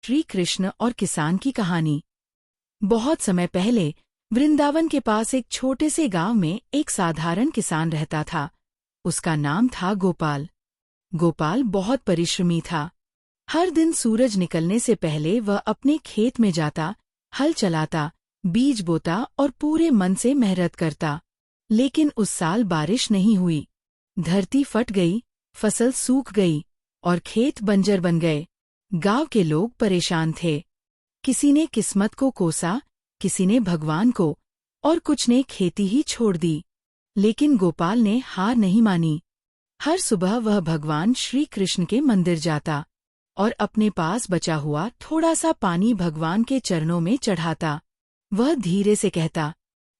श्री कृष्ण और किसान की कहानी। बहुत समय पहले वृंदावन के पास एक छोटे से गांव में एक साधारण किसान रहता था। उसका नाम था गोपाल। गोपाल बहुत परिश्रमी था। हर दिन सूरज निकलने से पहले वह अपने खेत में जाता, हल चलाता, बीज बोता और पूरे मन से मेहनत करता। लेकिन उस साल बारिश नहीं हुई। धरती फट गई, फसल सूख गई और खेत बंजर बन गए। गांव के लोग परेशान थे। किसी ने किस्मत को कोसा, किसी ने भगवान को, और कुछ ने खेती ही छोड़ दी। लेकिन गोपाल ने हार नहीं मानी। हर सुबह वह भगवान श्री कृष्ण के मंदिर जाता और अपने पास बचा हुआ थोड़ा सा पानी भगवान के चरणों में चढ़ाता। वह धीरे से कहता,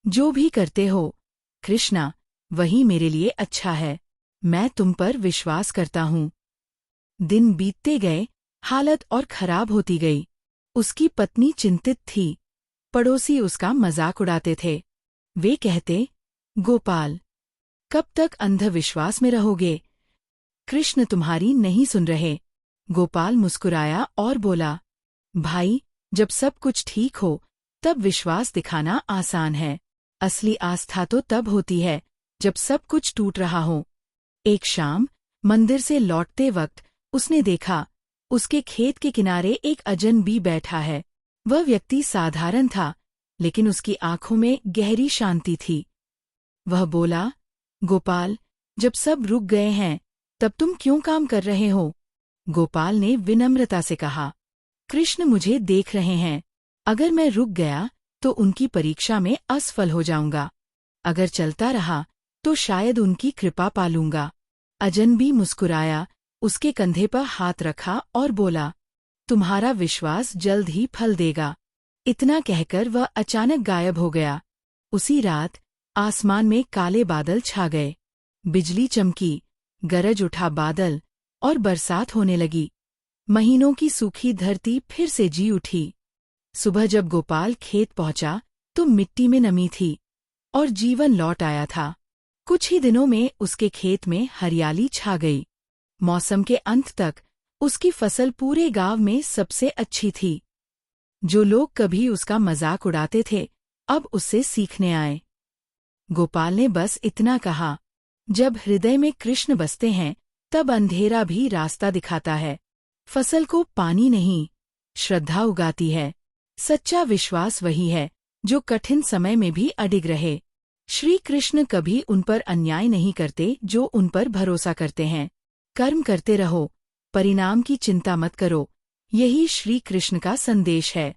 जो भी करते हो कृष्णा, वही मेरे लिए अच्छा है। मैं तुम पर विश्वास करता हूँ। दिन बीतते गए, हालत और खराब होती गई। उसकी पत्नी चिंतित थी। पड़ोसी उसका मजाक उड़ाते थे। वे कहते, गोपाल, कब तक अंधविश्वास में रहोगे? कृष्ण तुम्हारी नहीं सुन रहे। गोपाल मुस्कुराया और बोला, भाई, जब सब कुछ ठीक हो तब विश्वास दिखाना आसान है। असली आस्था तो तब होती है जब सब कुछ टूट रहा हो। एक शाम मंदिर से लौटते वक्त उसने देखा, उसके खेत के किनारे एक अजनबी बैठा है। वह व्यक्ति साधारण था, लेकिन उसकी आंखों में गहरी शांति थी। वह बोला, गोपाल, जब सब रुक गए हैं तब तुम क्यों काम कर रहे हो? गोपाल ने विनम्रता से कहा, कृष्ण मुझे देख रहे हैं। अगर मैं रुक गया तो उनकी परीक्षा में असफल हो जाऊंगा। अगर चलता रहा तो शायद उनकी कृपा पालूंगा। अजनबी मुस्कुराया, उसके कंधे पर हाथ रखा और बोला, तुम्हारा विश्वास जल्द ही फल देगा। इतना कहकर वह अचानक गायब हो गया। उसी रात आसमान में काले बादल छा गए। बिजली चमकी, गरज उठा बादल और बरसात होने लगी। महीनों की सूखी धरती फिर से जी उठी। सुबह जब गोपाल खेत पहुंचा तो मिट्टी में नमी थी और जीवन लौट आया था। कुछ ही दिनों में उसके खेत में हरियाली छा गई। मौसम के अंत तक उसकी फसल पूरे गांव में सबसे अच्छी थी। जो लोग कभी उसका मजाक उड़ाते थे, अब उससे सीखने आए। गोपाल ने बस इतना कहा, जब हृदय में कृष्ण बसते हैं तब अंधेरा भी रास्ता दिखाता है। फसल को पानी नहीं, श्रद्धा उगाती है। सच्चा विश्वास वही है जो कठिन समय में भी अडिग रहे। श्री कृष्ण कभी उन पर अन्याय नहीं करते जो उन पर भरोसा करते हैं। कर्म करते रहो, परिणाम की चिंता मत करो। यही श्री कृष्ण का संदेश है।